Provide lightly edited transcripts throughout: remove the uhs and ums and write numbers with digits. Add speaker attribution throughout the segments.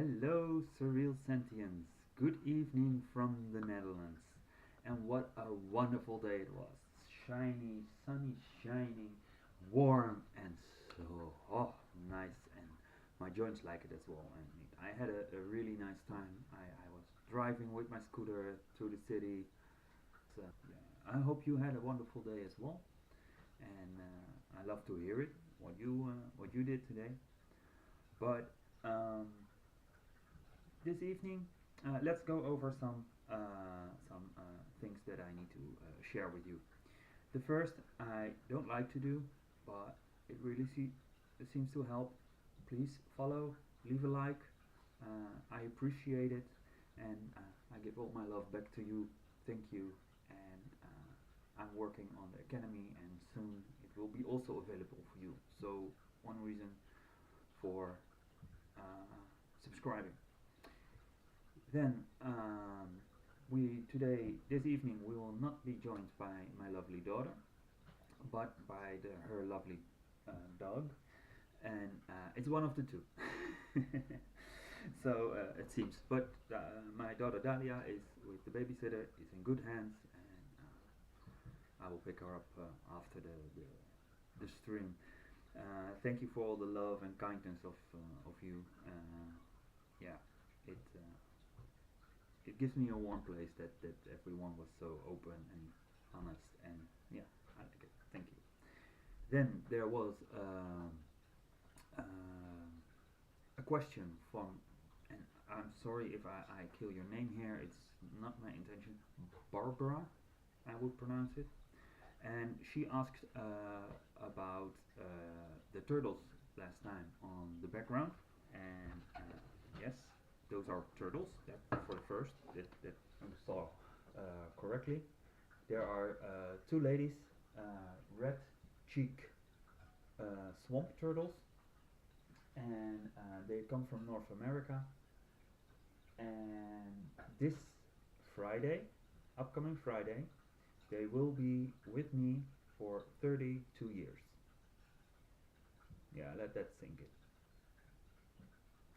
Speaker 1: Hello, surreal sentients. Good evening from the Netherlands. And what a wonderful day it was. Shiny, sunny, shining, warm, and so nice. And my joints like it as well. And I had a really nice time. I was driving with my scooter through the city. Yeah, I hope you had a wonderful day as well. And I love to hear it. What you did today. But this evening, let's go over some things that I need to share with you. The first I don't like to do, but it seems to help. Please follow, leave a like. I appreciate it, and I give all my love back to you. Thank you, and I'm working on the academy, and soon it will be also available for you. So one reason for subscribing. Then this evening, we will not be joined by my lovely daughter, but by her lovely dog, and it's one of the two. So it seems. But my daughter Dalia is with the babysitter, is in good hands, and I will pick her up after the stream. Thank you for all the love and kindness of you. Yeah, it it gives me a warm place that everyone was so open and honest, and yeah, I like it. Thank you. Then there was a question from, and I'm sorry if I kill your name here. It's not my intention. Barbara, I would pronounce it, and she asked about the turtles last time on the background, and yes, those are turtles. That for the first that you saw correctly. There are two ladies, red cheek swamp turtles, and they come from North America. And this Friday, upcoming Friday, they will be with me for 32 years. Yeah, let that sink in.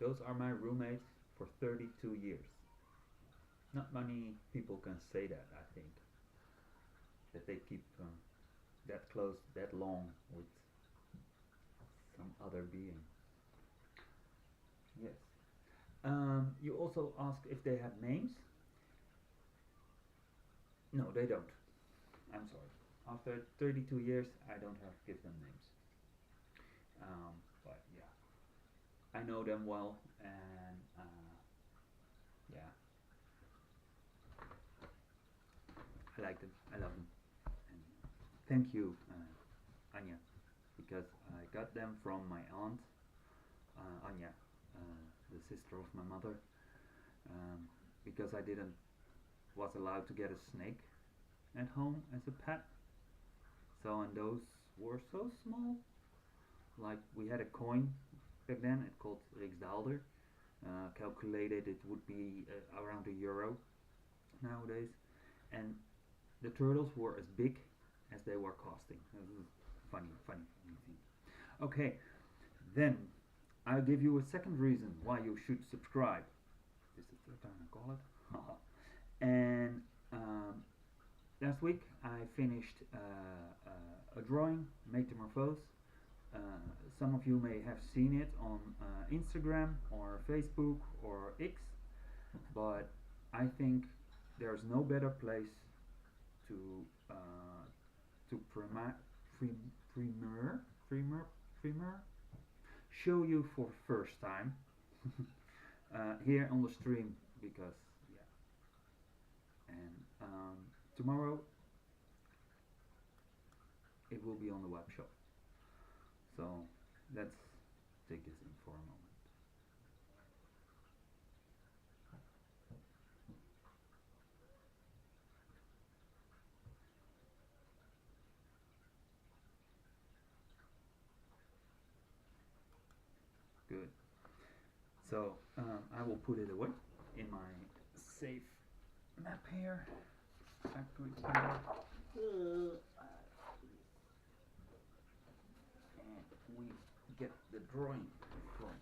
Speaker 1: Those are my roommates for 32 years. Not many people can say that, I think. That they keep that close, that long with some other being. Yes. You also asked if they have names. No, they don't. I'm sorry. After 32 years, I don't have to give them names. But yeah, I know them well, and yeah, I like them. I love them. And thank you, Anya, because I got them from my aunt, Anya, the sister of my mother, because I didn't was allowed to get a snake at home as a pet. So and those were so small. Like we had a coin back then. It called Riksdaalder. Calculated it would be around €1 nowadays, and the turtles were as big as they were costing. This is funny thing. Okay, then I'll give you a second reason why you should subscribe. This is the third time I call it. And last week I finished a drawing, Metamorphose. Some of you may have seen it on Instagram or Facebook or X, but I think there's no better place to premiere premiere show you for first time here on the stream, because yeah, and tomorrow it will be on the web shop. So let's take this in for a moment. Good. So I will put it away in my safe map here. Factory here. And we get the drawing from.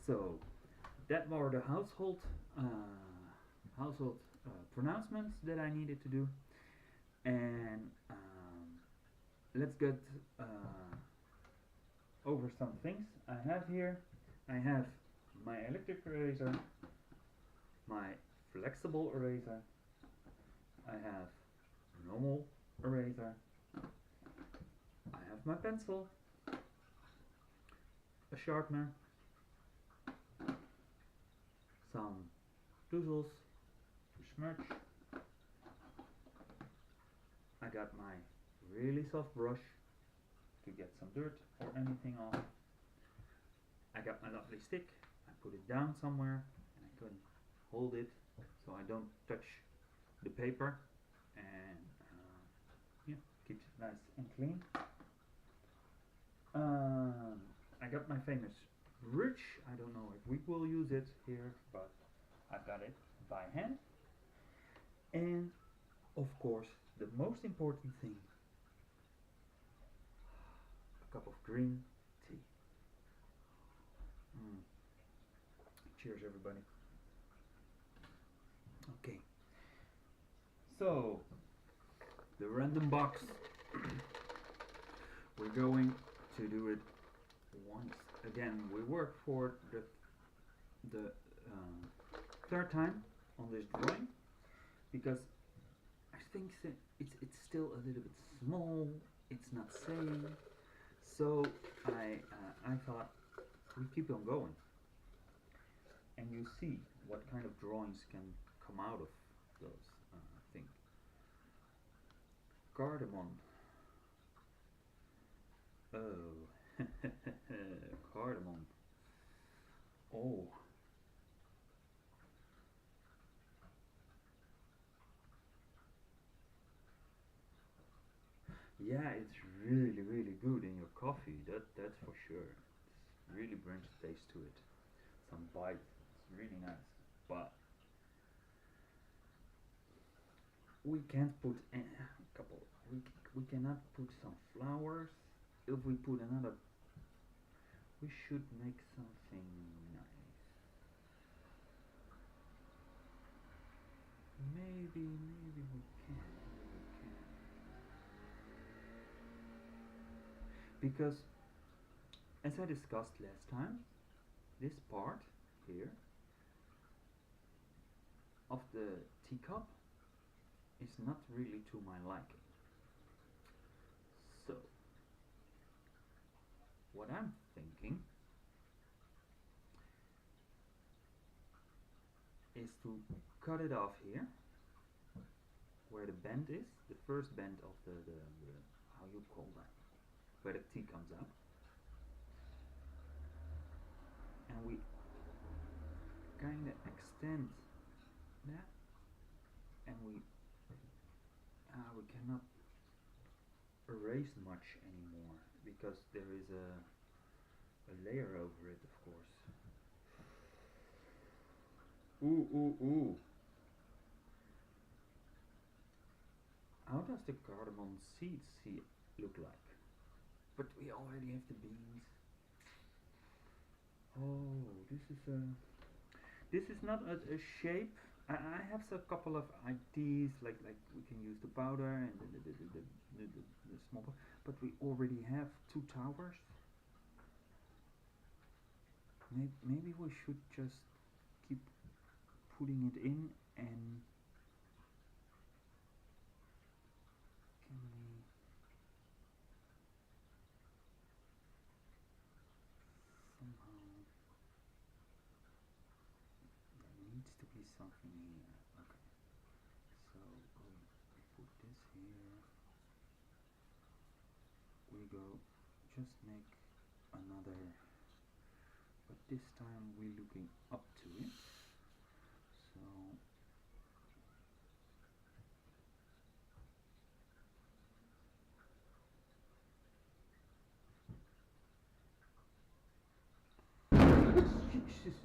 Speaker 1: So that were the household pronouncements that I needed to do, and let's get over some things I have here. I have my electric eraser, my flexible eraser, I have normal eraser, I have my pencil, a sharpener, some doozles to smudge. I got my really soft brush to get some dirt or anything off. I got my lovely stick. I put it down somewhere and I can hold it so I don't touch the paper, and yeah, keeps it nice and clean. I got my famous ridge. I don't know if we will use it here, but I got it by hand. And of course, the most important thing, a cup of green tea. Cheers, everybody. Okay, so the random box, we're going to do it once again. We work for the third time on this drawing because I think it's still a little bit small. It's not saying, so I thought we keep on going, and you see what kind of drawings can come out of those things. Cardamom. Oh, cardamom. Oh. Yeah, it's really, really good in your coffee. That's for sure. It really brings taste to it. Some bite. It's really nice. But we can't put a couple. We cannot put some flowers. If we put another, we should make something nice. Maybe we can. Because, as I discussed last time, this part here of the teacup is not really to my liking. So, what I'm thinking is to cut it off here, where the bend is, the first bend of the how you call that, where the tea comes up, and we kind of extend that, and we cannot erase much anymore because there is a layer over it, of course. Ooh. How does the cardamom seeds look like? But we already have the beans. Oh, this is not a shape. I have a couple of ideas, like we can use the powder and the small, but we already have two towers. Maybe we should just keep putting it in, and can we somehow, there needs to be something here. Okay, so we put this here, we go just make another, but this time we're looking up to it. So Jesus.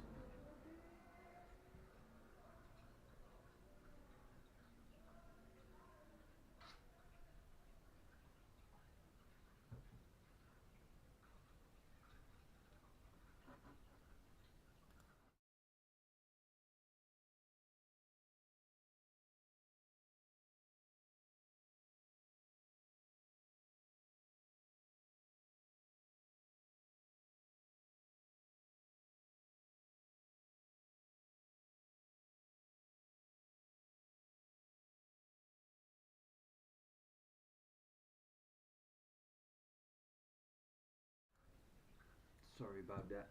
Speaker 1: sorry about that.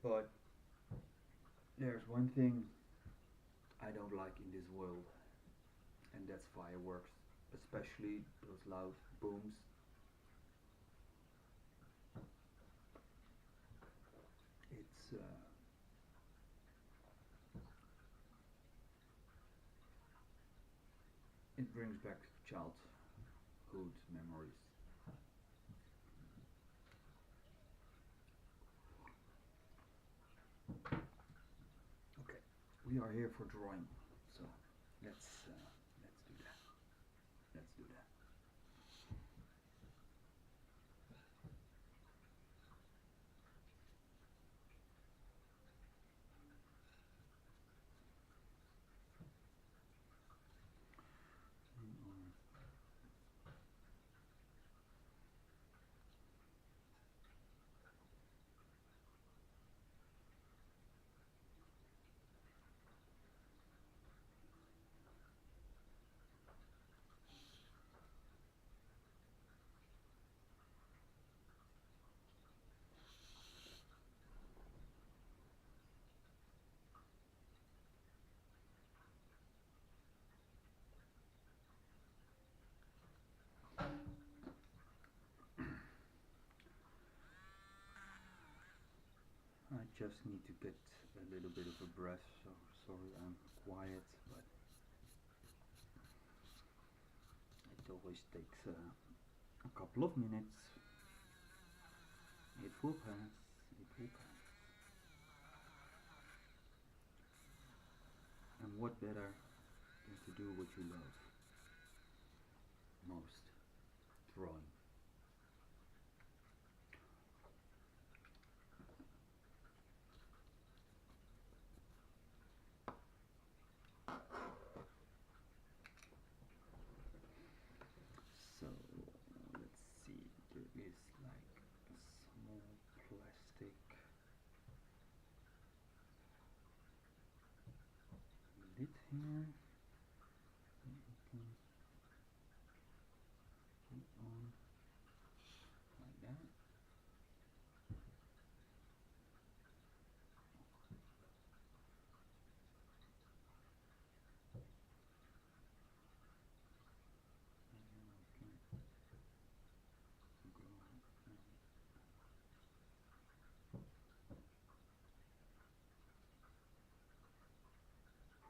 Speaker 1: But there's one thing I don't like in this world, and that's fireworks, especially those loud booms. It's it brings back childhood memories. Okay, we are here for drawing, so let's do that. Let's do that. I just need to get a little bit of a breath, so sorry I'm quiet, but it always takes a couple of minutes. It will pass, it will pass. And what better than to do what you love most? Drawing. So let's see, there is like a small plastic lid here. You can put on like that.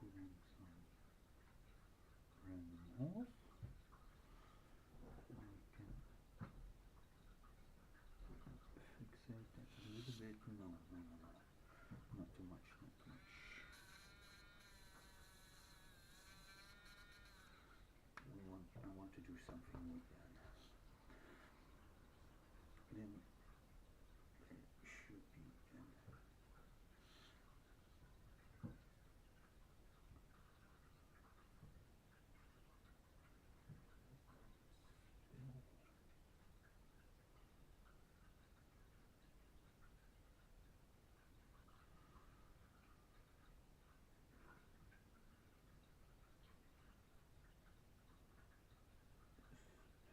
Speaker 1: And then we can go and put in some random holes. And we can fixate that a little bit. No, no, no, no. Not too much, not too much. I want to do something with that. Then it should be then.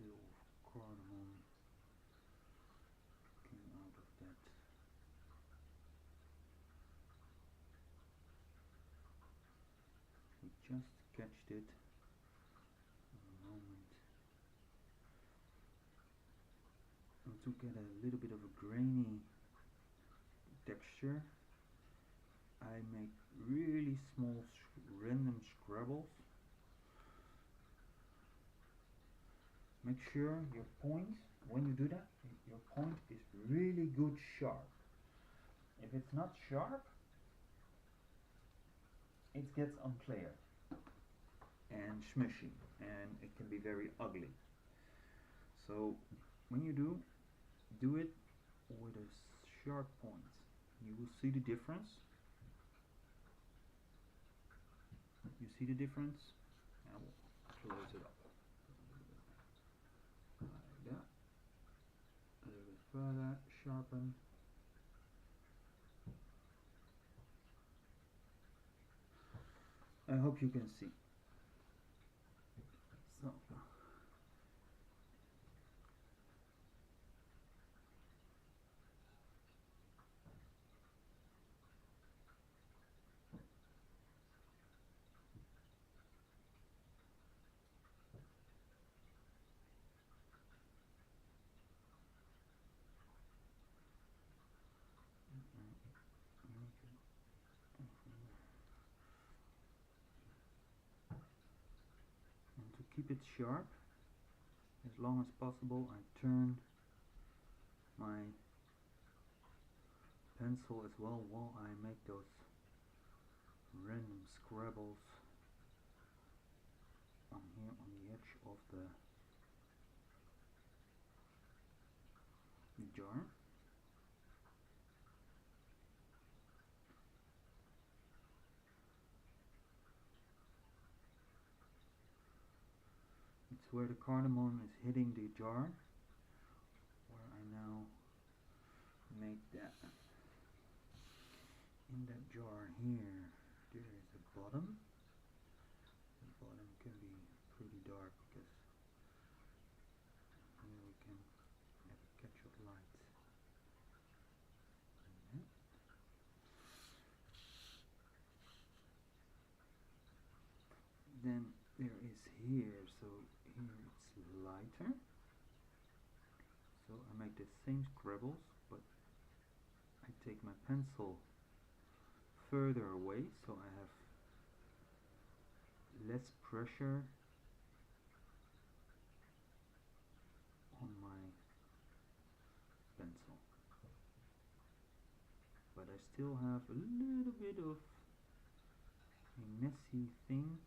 Speaker 1: Still cardamom came out of that. We just catched it in a moment. And to get a little bit of a grainy texture, I make really small random scribbles. Make sure your point, when you do that, your point is really good sharp. If it's not sharp, it gets unclear and smushy, and it can be very ugly. So when you do it with a sharp point. You will see the difference. You see the difference? I will close it up. Like that. A little bit further, sharpen. I hope you can see. So sharp. As long as possible, I turn my pencil as well while I make those random scribbles on here on the edge of the jar. It's where the cardamom is hitting the jar, where I now make that. In that jar here, there is a bottom. The bottom can be pretty dark because here we can have a catch of light. Then there is here, so here it's lighter. So I make the same scribbles, but I take my pencil further away, so I have less pressure on my pencil. But I still have a little bit of a messy thing.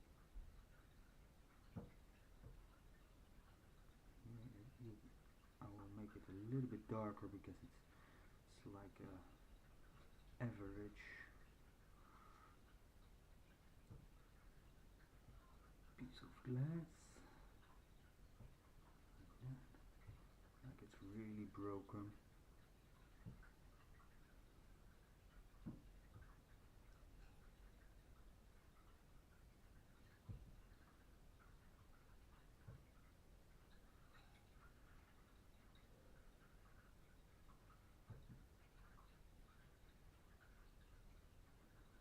Speaker 1: I will make it a little bit darker because it's like a average piece of glass, like it's really broken.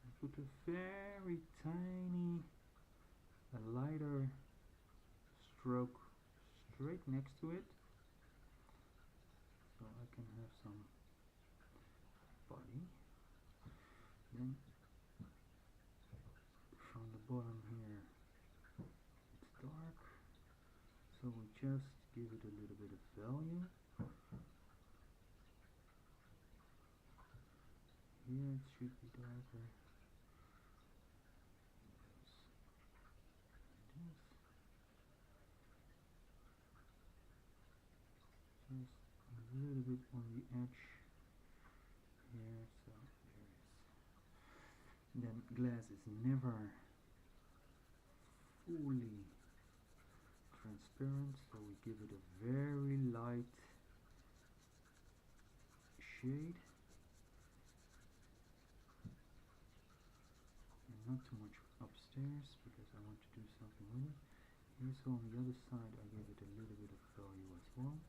Speaker 1: I put a very tiny, a lighter stroke straight next to it, so I can have some body. Then from the bottom here it's dark, so we just give it a little bit of value. Here it should be darker. Just a little bit on the edge here, so there is. Then glass is never fully transparent, so we give it a very light shade and not too much upstairs because I want to do something with it. Here, so on the other side I give it a little bit of value as well.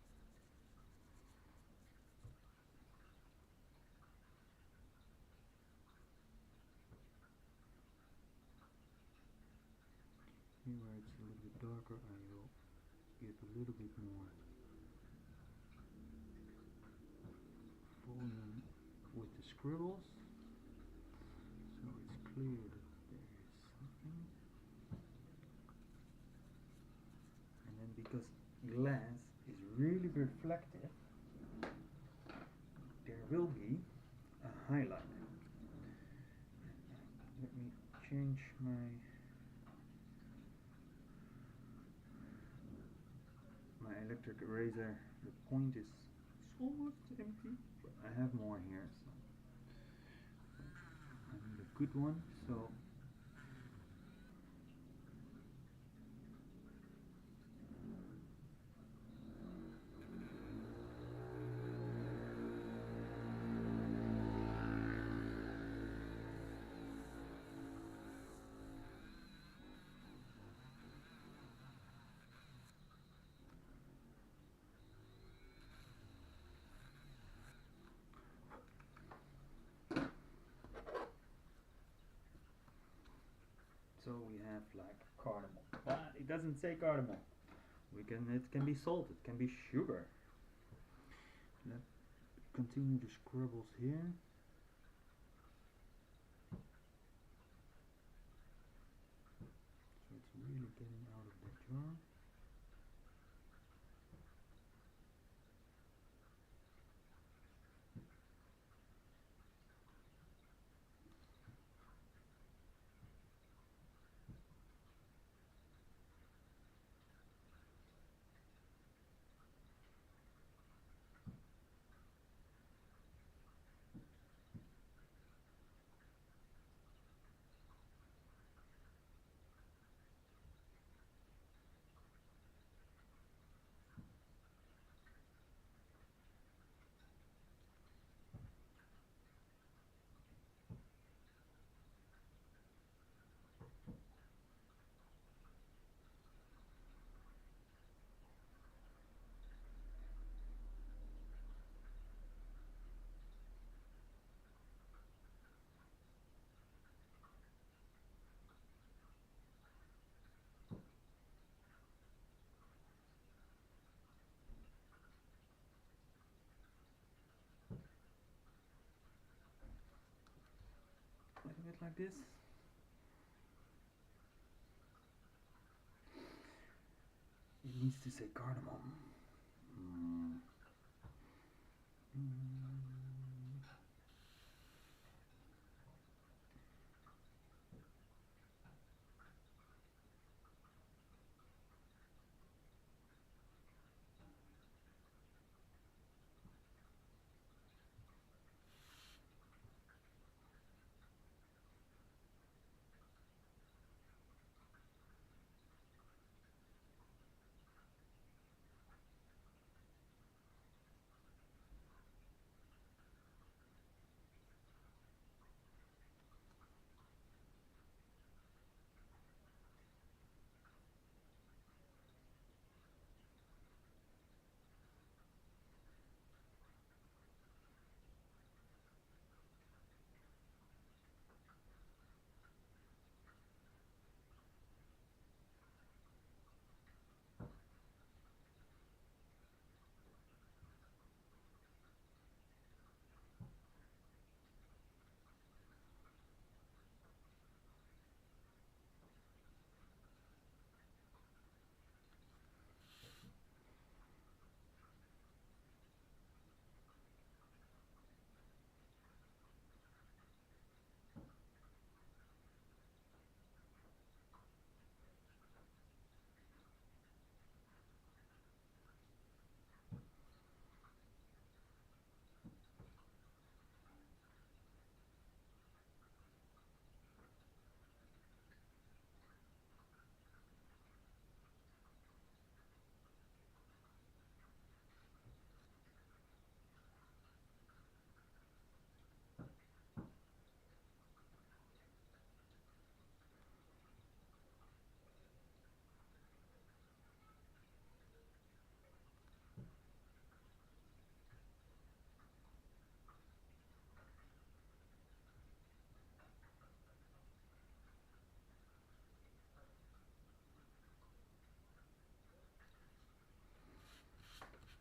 Speaker 1: Here where it's a little bit darker, I will give a little bit more volume with the scribbles, so it's clear that there is something. And then because glass is really reflective, there will be a highlight. Let me change my electric eraser. The point is almost empty, but I have more here, so I need a good one. So we have like cardamom, but it doesn't say cardamom. It can be salt, it can be sugar. Let's continue the scribbles here. So it's really getting out of the jar. it like this. It needs to say cardamom. Mm.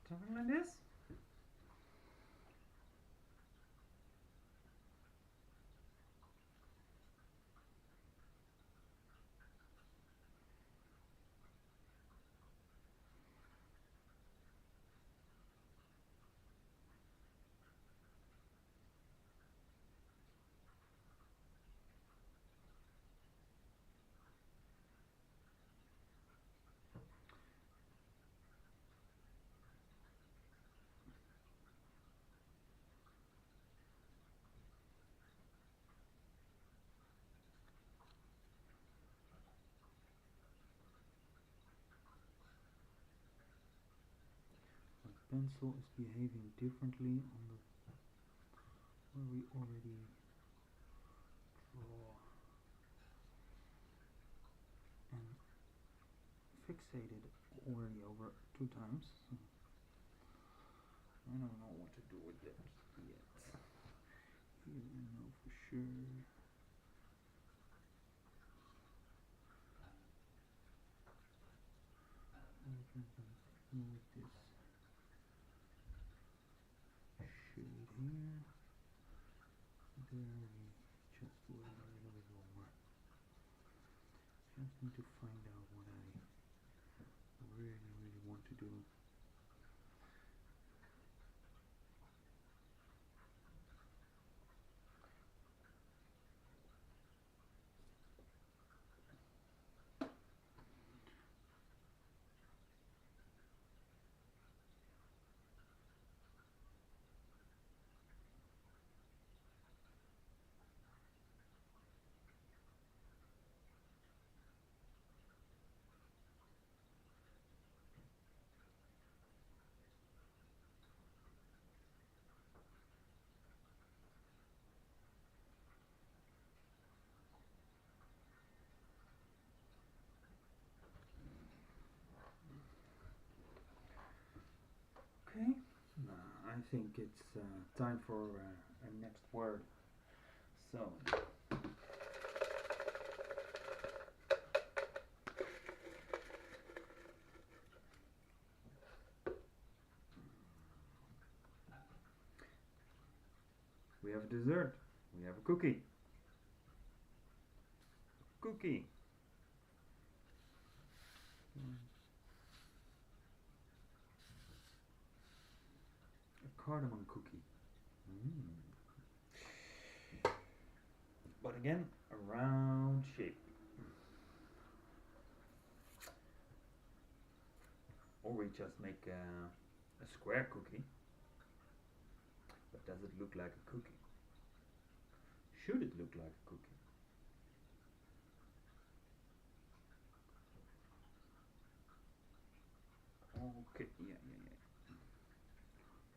Speaker 1: Something like this. Pencil is behaving differently on the where we already draw and fixated already over 2 times. So I don't know what to do with that yet. Here I know for sure. What we can do with this shade here. There we just wait a little bit longer. Just need to find out what I really want to do. Okay, I think it's time for our next word. So, we have a dessert, we have a cookie. cookie. A cardamom cookie. But again, a round shape. Or we just make a square cookie. But does it look like a cookie? Should it look like a cookie? Okay, yeah.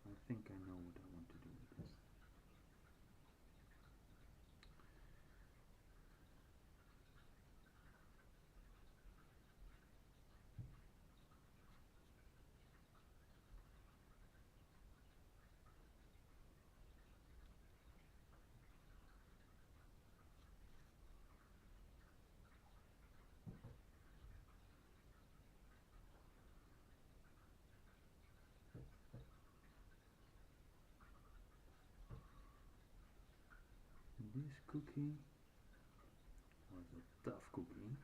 Speaker 1: I think I know what I want to do with this. This cookie was a tough cookie.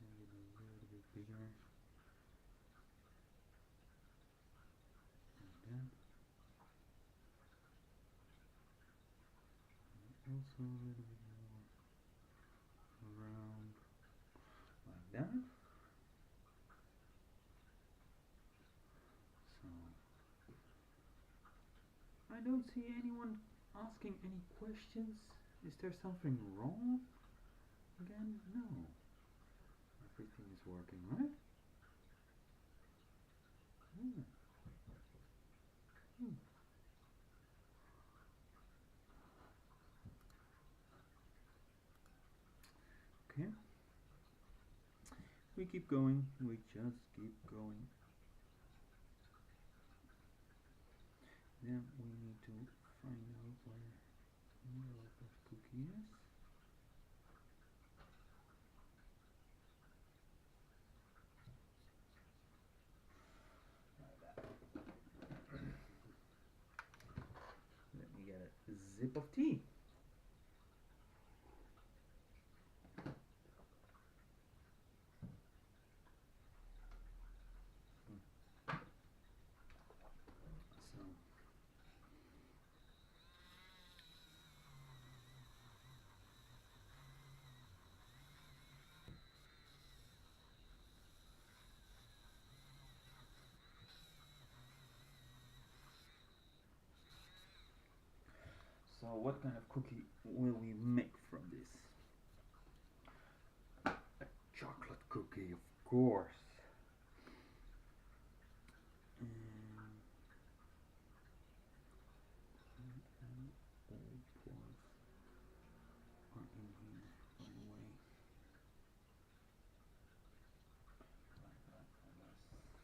Speaker 1: Make it a little bit bigger. Like that. And also a little bit more around. Like that. So I don't see anyone asking any questions. Is there something wrong? Again, no. Everything is working, right? Okay. We keep going. We just keep going. Then we need to find out where the middle of that cookie is. Let me get a sip of tea. So what kind of cookie will we make from this? A chocolate cookie, of course. All points are in here, by the way. Like that, I guess.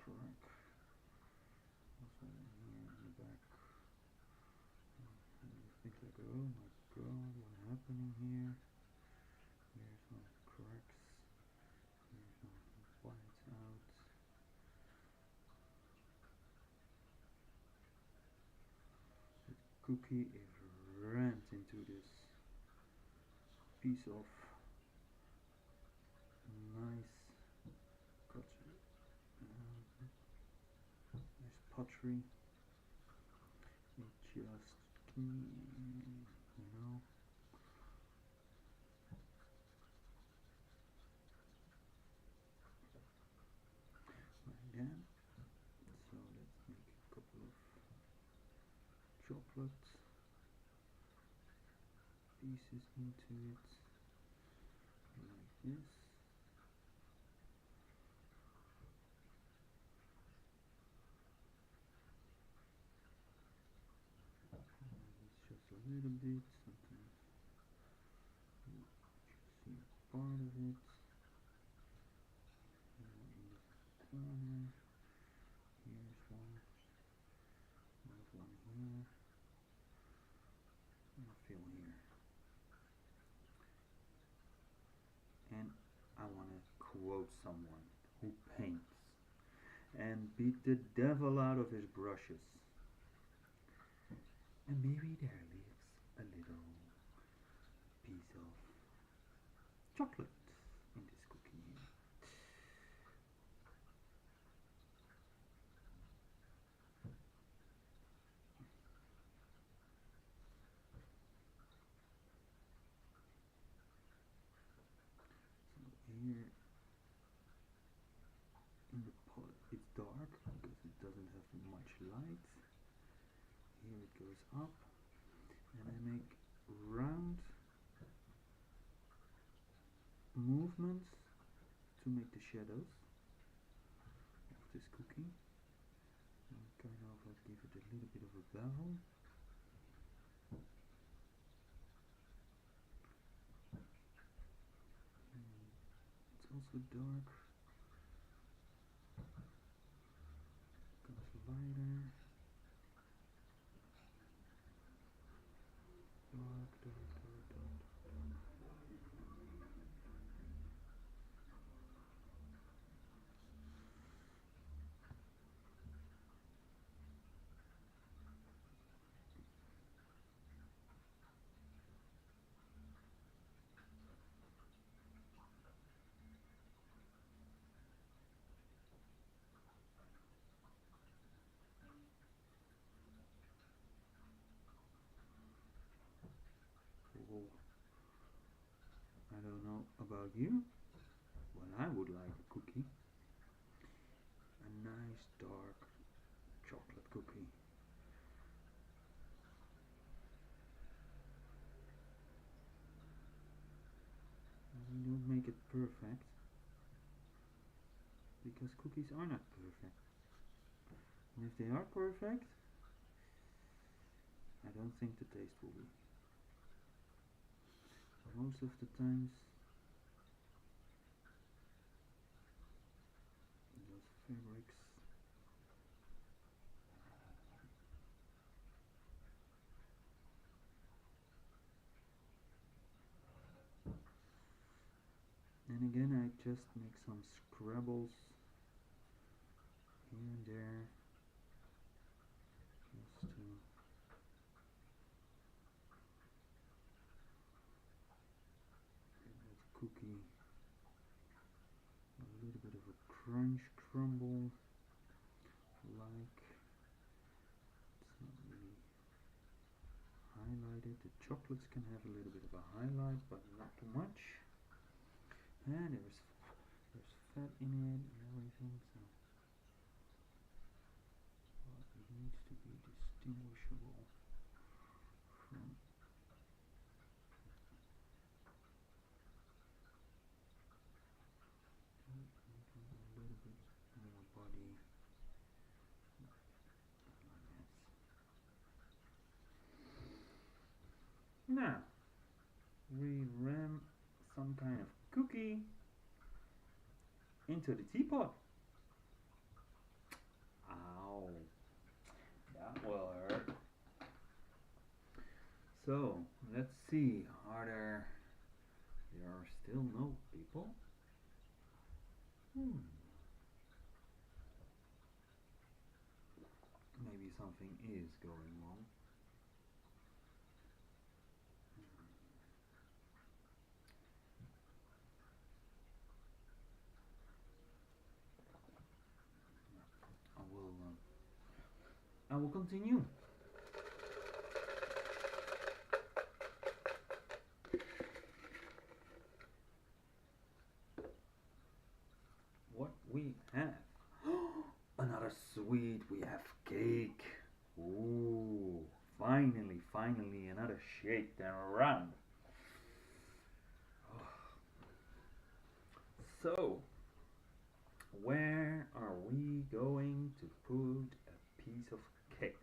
Speaker 1: Crack. Also here in the back. And you think like, oh my god, what's happening here? Here's some cracks. Here's some whites out. The cookie is rammed into this piece of nice pottery. There's pottery. It just, you know. Like that. So let's make a couple of chocolate pieces into it, like this. little bit, sometimes you just see part of it. In this corner, here's one, there's one here, and a fill here. And I want to quote someone who paints and beat the devil out of his brushes. And maybe there lives a little piece of chocolate in this cookie here. So here in the pot it's dark because it doesn't have much light. Here it goes up, and I make round movements to make the shadows of this cookie. And kind of give it a little bit of a bevel. It's also dark. Goes lighter. Dark, dark, dark, dark. Oh, I don't know about you, but I would like a cookie. A nice dark chocolate cookie. We don't make it perfect, because cookies are not perfect. And if they are perfect, I don't think the taste will be. Most of the times, those fabrics and again I just make some scrabbles here and there just to give that cookie a little bit of a crunch crumble, like it's not really highlighted. The chocolates can have a little bit of a highlight, but not too much. And there's fat in it and everything, so it needs to be distinguishable from a little bit more body like this. Now we ram some kind of cookie into the teapot. Ow, that will hurt. So let's see, there are still no people? Maybe something is going wrong. I will continue. What we have? Another sweet. We have cake. Ooh, finally, another shake them around. So, where are we going to put a piece of cake?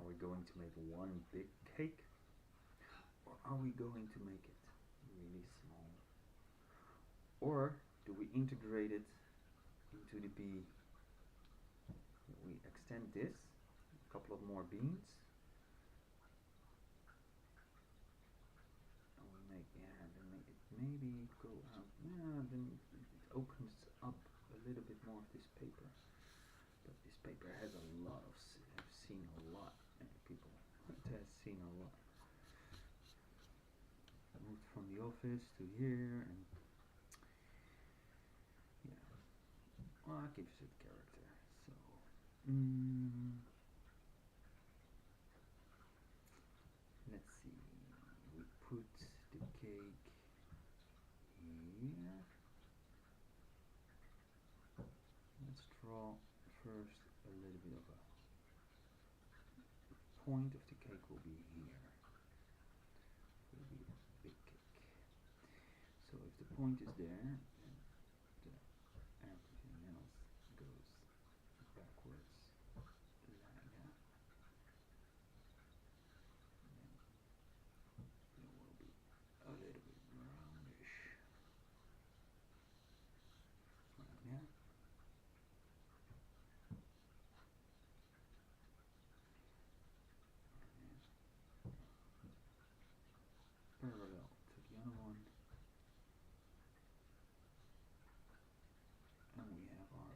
Speaker 1: Are we going to make one big cake, or are we going to make it really small? Or do we integrate it into the bee? We extend this, a couple of more beans, and we make, then make it maybe go out, then it opens up a little bit more of this paper. But this paper has a lot of, I've seen a lot, people, it has seen a lot. I moved from the office to here, and yeah, well, it gives it character. So, let's see, we put the cake here. Let's draw first a little bit of a, the point of the cake will be here. It will be a big cake. So if the point is there, then everything else goes backwards like that. Then it will be a little bit roundish like that. Parallel to the other one, and we have our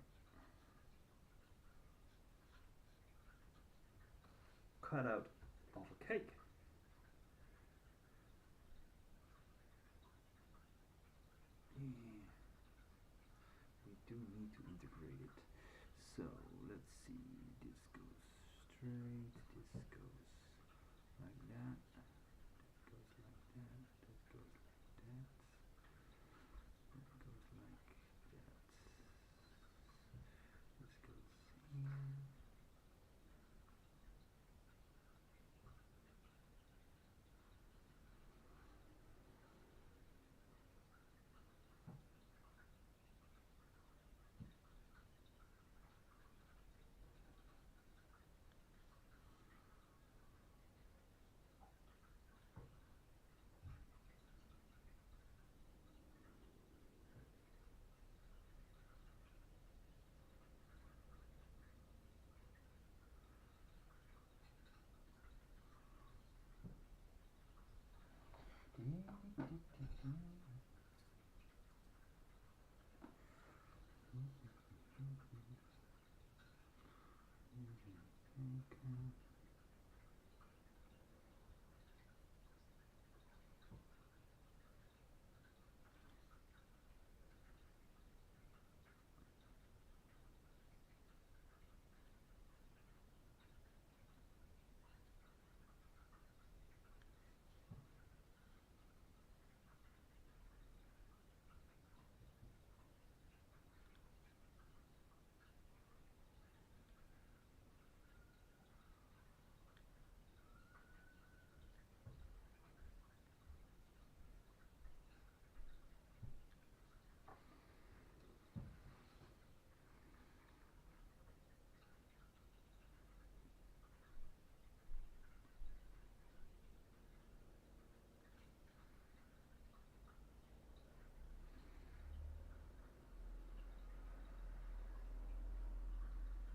Speaker 1: cutout of a cake. Yeah. We do need to integrate it. So let's see, this goes straight, this goes like that, that goes like that, that goes like that, that goes like that, this goes here.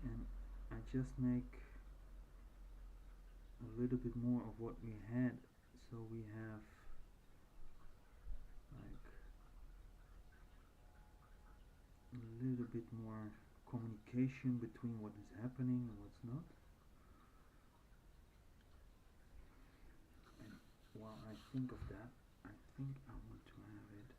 Speaker 1: And I just make a little bit more of what we had, so we have like a little bit more communication between what is happening and what's not. And while I think of that, I think I want to have it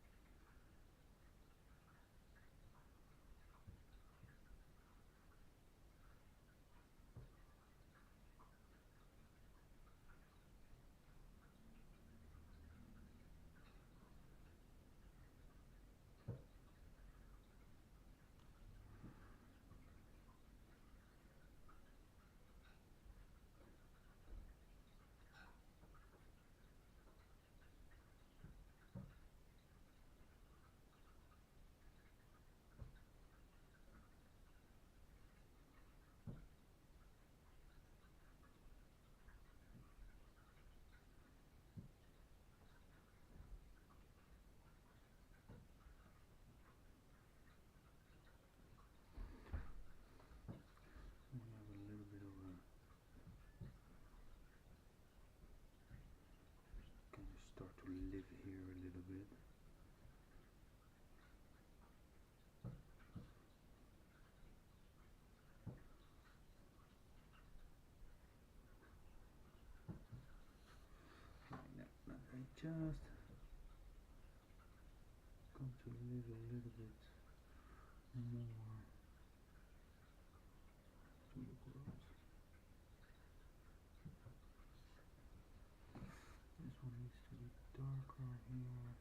Speaker 1: just come to a little bit more to the world. This one needs to be darker here.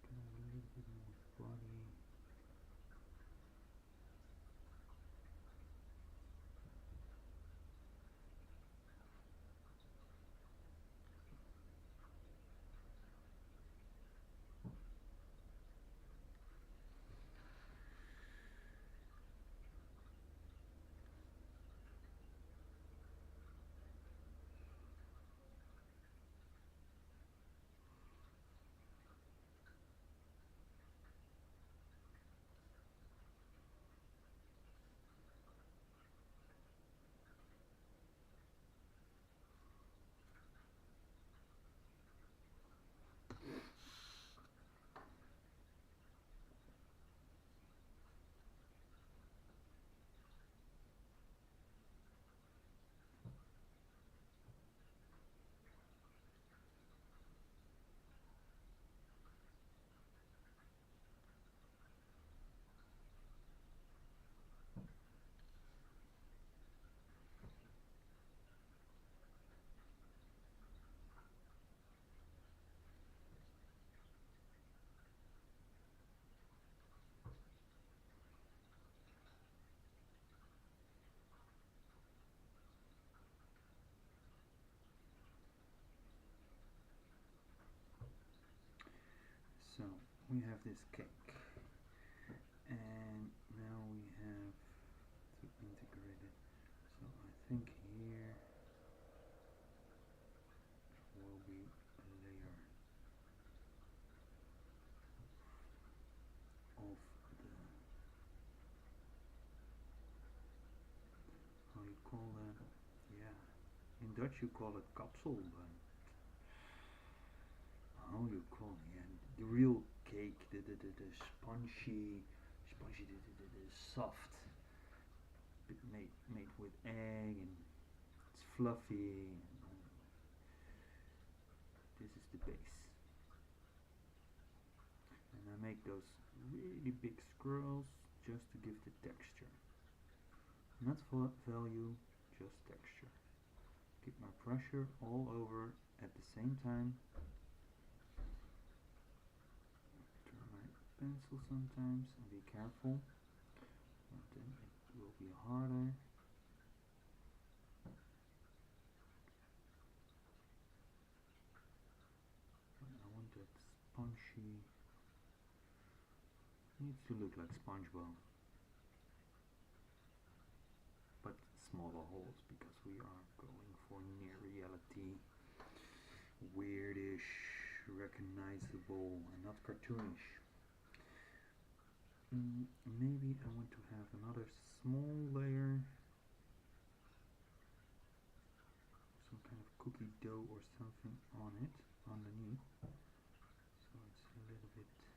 Speaker 1: Can have a little bit more body. So we have this cake, and now we have to integrate it. So I think here will be a layer of the, how you call that? Yeah, in Dutch you call it kapsel, but how you call it? Yeah, the real cake, the spongy, the soft, made with egg, and it's fluffy. And this is the base, and I make those really big scrolls just to give the texture, not for value, just texture. Keep my pressure all over at the same time. Turn my pencil sometimes and be careful, but then it will be harder. I want that spongy, needs to look like SpongeBob, but smaller holes, because we are going for near reality, weirdish, recognizable, and not cartoonish. Maybe I want to have another small layer, some kind of cookie dough or something on it, underneath, so it's a little bit like that.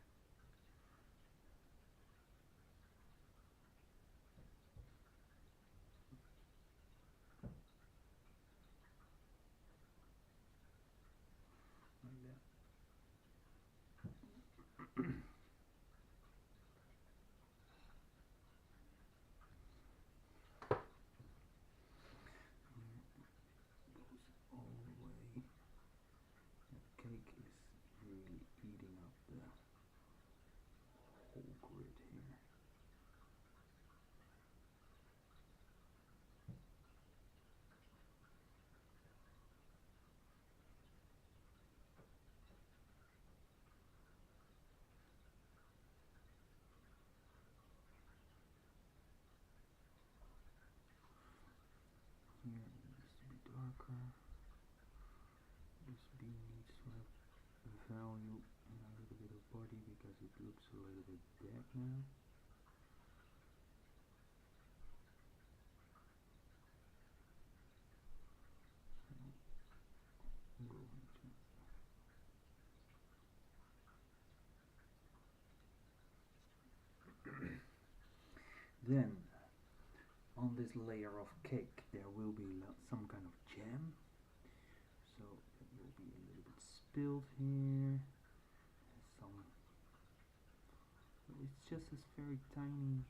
Speaker 1: Goes all the way. The cake is really eating up the whole grid here. Here it needs to be darker. This bee needs to have value and a little bit of body, because it looks a little bit dead now. Then on this layer of cake there will be some kind of jam, so it will be a little bit spilled here. Some, it's just this very tiny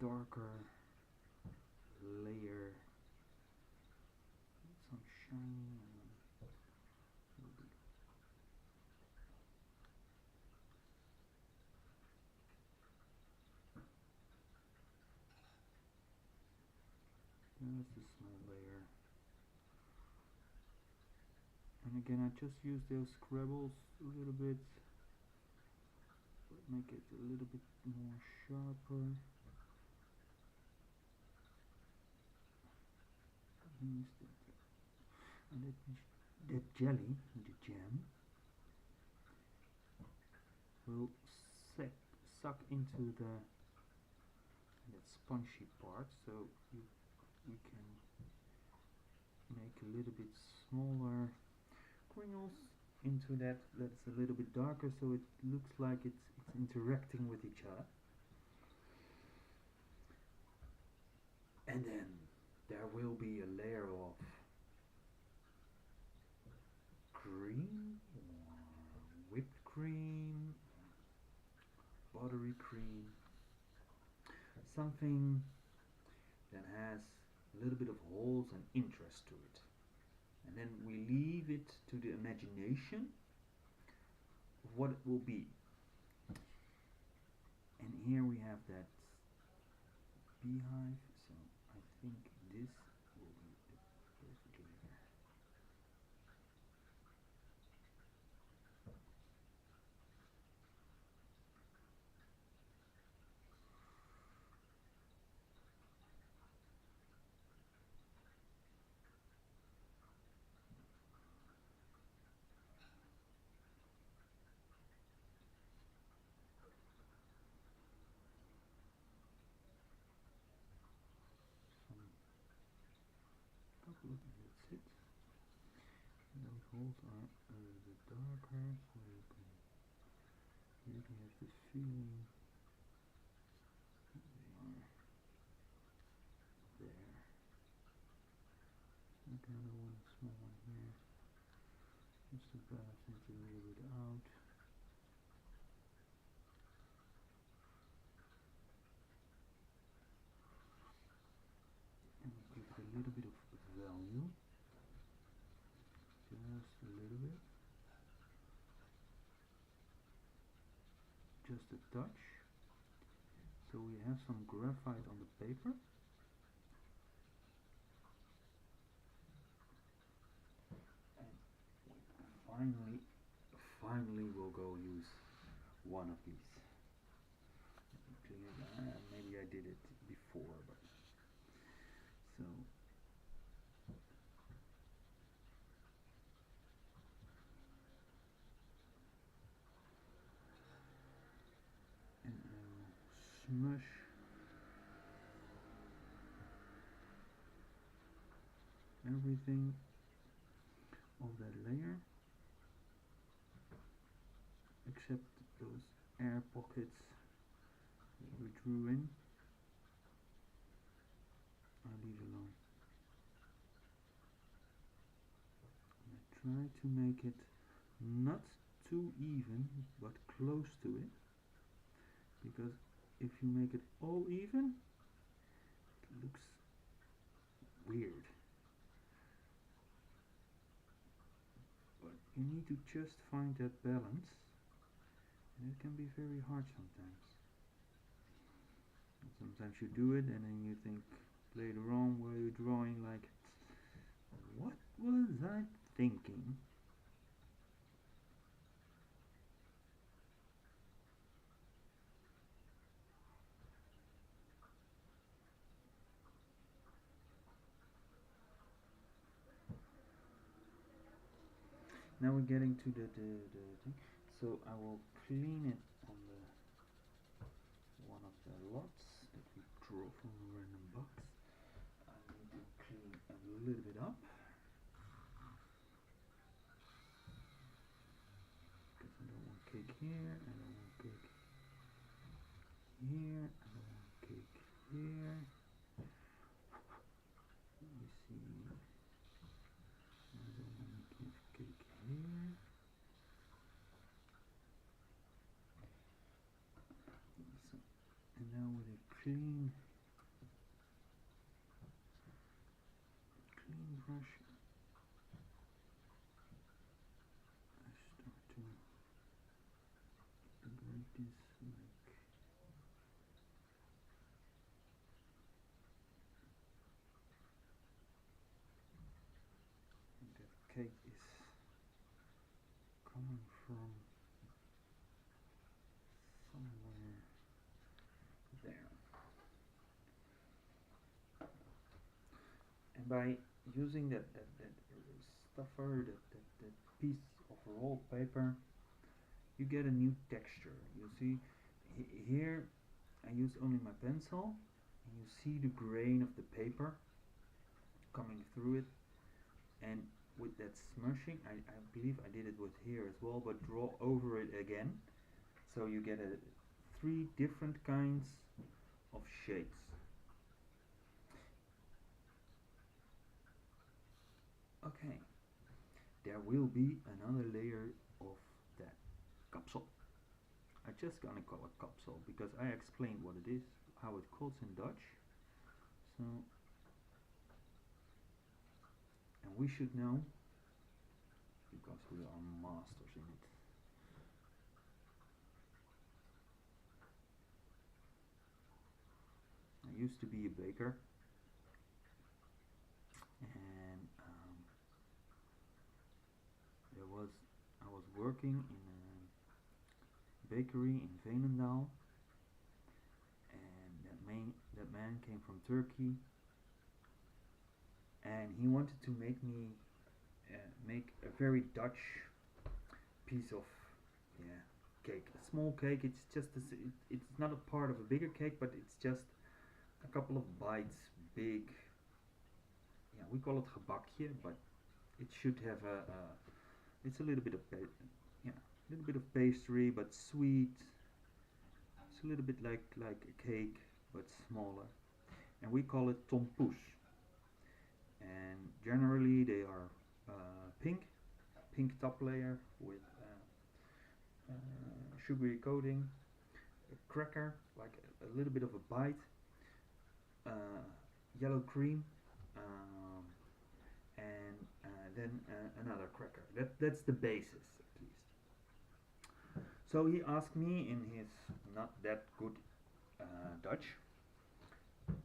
Speaker 1: darker layer, some shiny there's the small layer. And again, I just use those scrabbles a little bit, but make it a little bit more sharper. Use that, and that jelly, the jam, will suck into that spongy part, so you can make a little bit smaller granules into that's a little bit darker, so it looks like it's interacting with each other. And then there will be a layer of cream, whipped cream, buttery cream, something that has a little bit of holes and interest to it. And then we leave it to the imagination of what it will be. And here we have that beehive, so I think this will be the perfect layer. That's it. And those holes are a little bit darker, so you can really have the feeling they are there. Okay, another one, small one here, just to balance it a little bit out. And we give it a little bit of value. Just a little bit, just a touch. So we have some graphite on the paper, and finally we'll go use one of these. Maybe I did it before, but so. Smush everything of that layer except those air pockets that we drew in. I leave alone. And I try to make it not too even but close to it, because if you make it all even, it looks weird. But you need to just find that balance, and it can be very hard sometimes. And sometimes you do it and then you think later on while you're drawing, like, what was I thinking? Now we're getting to the thing. So I will clean it on the one of the lots that we draw from a random box. I need to clean a little bit up, because I don't want cake here, I don't want cake here, I don't want cake here. brush. I start to integrate this like that cake is coming from somewhere there. And by using that stuffer, that piece of rolled paper, you get a new texture. You see, here I use only my pencil, and you see the grain of the paper coming through it. And with that smushing, I believe I did it with here as well, but draw over it again, so you get three different kinds of shades. Okay, there will be another layer of that kapsel. I just gonna call it kapsel because I explained what it is, how it calls in Dutch. So, and we should know because we are masters in it. I used to be a baker, and I was working in a bakery in Veenendaal, and that man came from Turkey, and he wanted to make me make a very Dutch piece of cake, a small cake. It's just it's not a part of a bigger cake, but it's just a couple of bites big. Yeah, we call it gebakje, but it should have it's a little bit of a little bit of pastry, but sweet. It's a little bit like a cake, but smaller, and we call it tompoes. And generally they are pink top layer with sugary coating, a cracker, like a little bit of a bite, yellow cream, and then another cracker. That's the basis, at least. So he asked me in his not that good Dutch.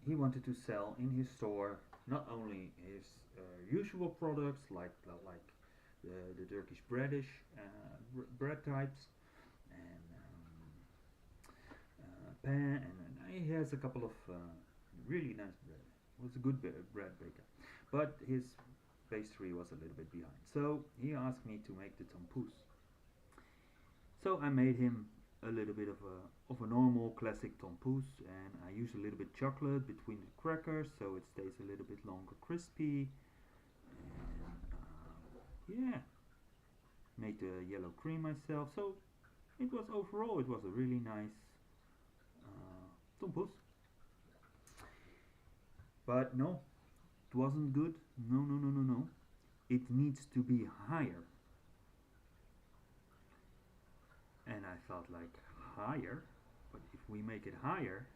Speaker 1: He wanted to sell in his store not only his usual products like the Turkish bread types and pan, and he has a couple of really nice bread. He was a good bread baker, but his pastry was a little bit behind. So he asked me to make the tompoes. So I made him a little bit of a normal classic tompoes, and I use a little bit chocolate between the crackers so it stays a little bit longer crispy. And yeah, made the yellow cream myself. So it was overall it was a really nice tompoes. But no, it wasn't good. No. It needs to be higher. And I thought like higher, but if we make it higher,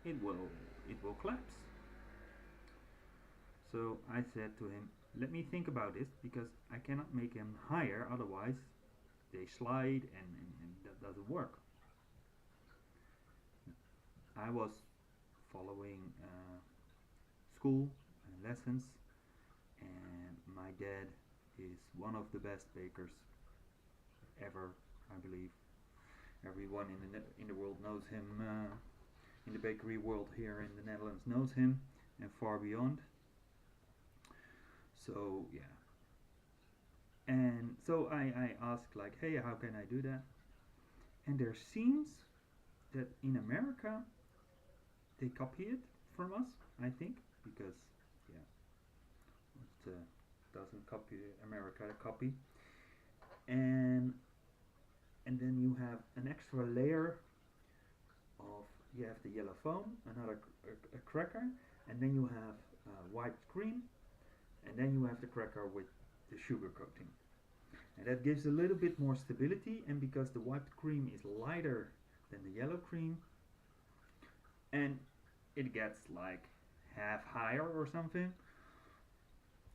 Speaker 1: it will collapse. So I said to him, let me think about this because I cannot make them higher, otherwise they slide and that doesn't work. I was following school and lessons, and my dad is one of the best bakers ever, I believe. Everyone in the world knows him. In the bakery world here in the Netherlands knows him, and far beyond. So yeah. And so I asked like, hey, how can I do that? And there seems that in America they copy it from us, I think, because yeah, it doesn't copy America copy. And then you have an extra layer of, you have the yellow foam, another a cracker, and then you have white cream, and then you have the cracker with the sugar coating, and that gives a little bit more stability. And because the white cream is lighter than the yellow cream, and it gets like half higher or something,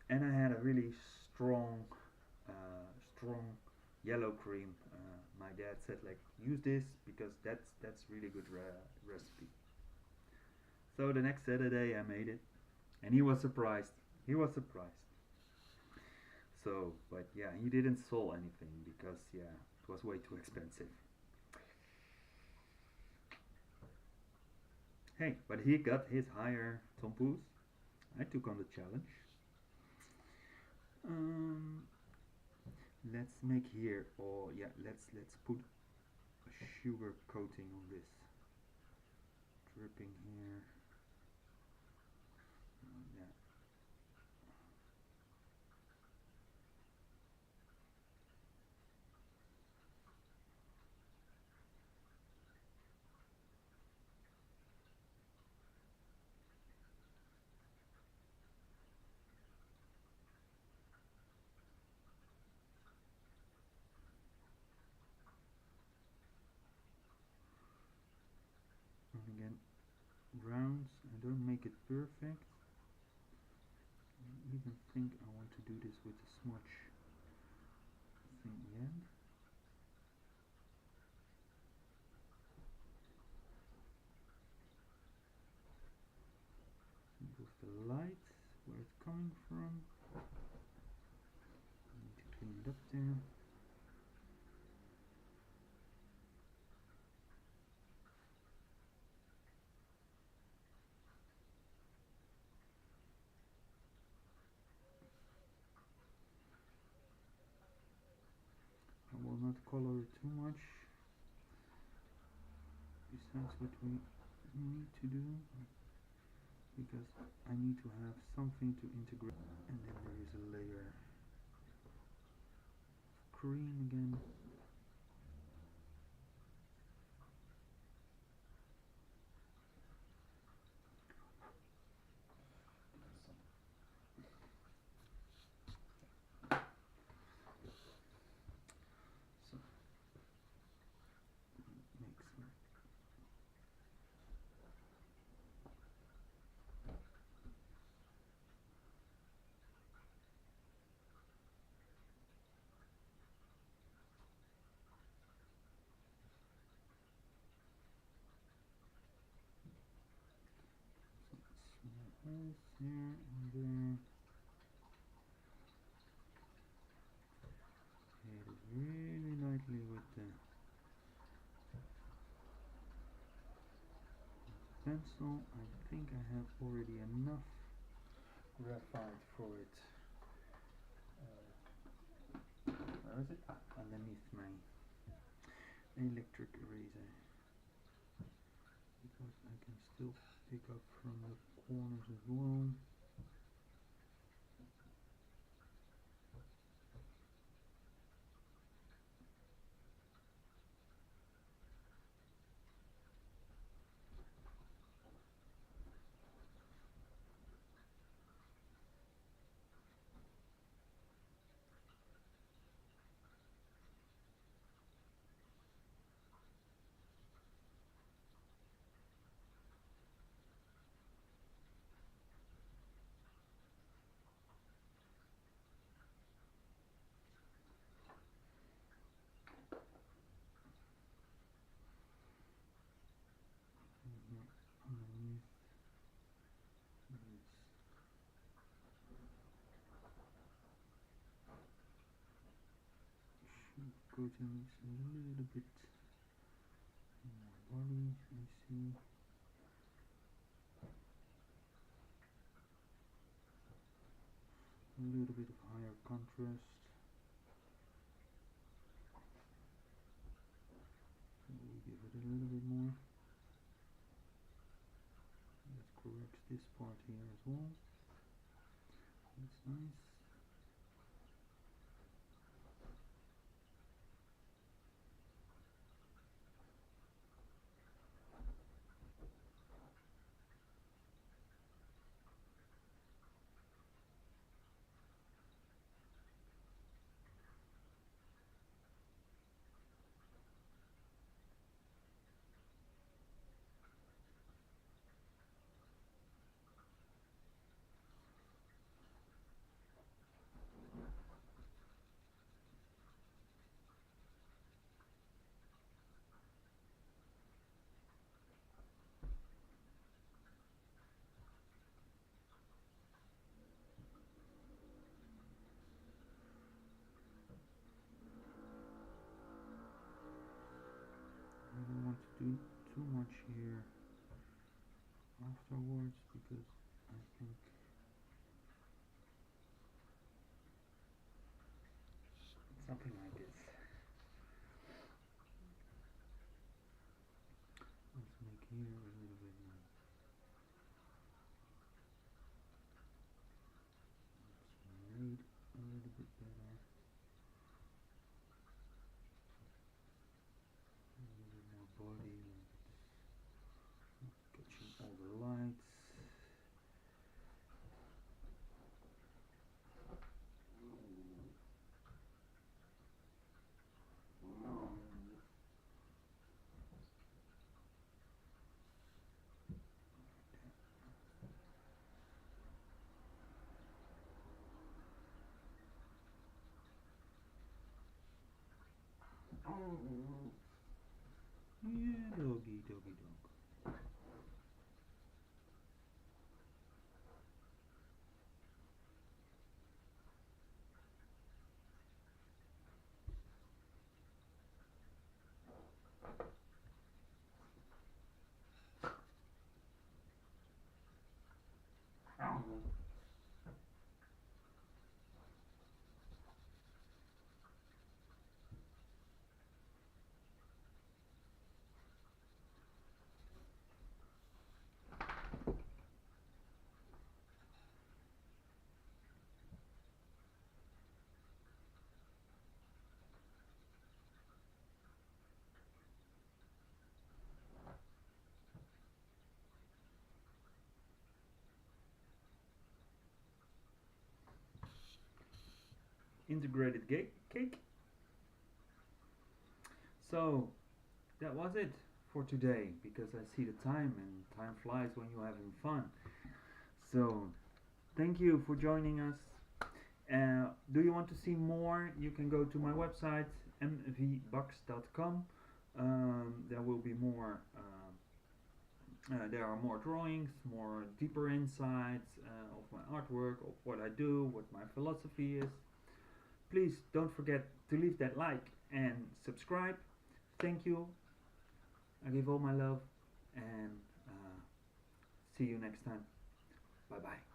Speaker 1: And I had a really strong yellow cream. My dad said like use this because that's really good recipe. So the next Saturday I made it, and he was surprised. He was surprised. So, but yeah, he didn't sell anything because yeah, it was way too expensive. Hey, but he got his higher tompoes. I took on the challenge. Um, let's make here, or yeah, let's put a sugar coating on this. Dripping here. Yeah. And again, rounds. I don't make it perfect. I even think I want to do this with a smudge thing again. Move the light where it's coming from. I need to clean it up there. I will not color it too much. Besides what we need to do, because I need to have something to integrate. And then there is a layer of cream again. So make some. Small holes here and there. Hit it really lightly with the pencil. I think I have already enough graphite for it. Where is it? Underneath my electric eraser. Because I can still pick up from the corners as well. And here underneath this shoe coating is a little bit in my body, I see. A little bit of higher contrast. So we give it a little bit more. Let's correct this part here as well. That's nice. here afterwards because I think something like this. Let's make here a little bit more. It's made a little bit better. A little bit more body, like it's catching all the lights. Yeah, doggy, doggy, dog. Integrated cake. So that was it for today because I see the time and time flies when you're having fun. So thank you for joining us. Do you want to see more? You can go to my website mvbucks.com. There will be more. There are more drawings, more deeper insights of my artwork, of what I do, what my philosophy is. Please don't forget to leave that like and subscribe. Thank you. I give all my love and see you next time. Bye bye.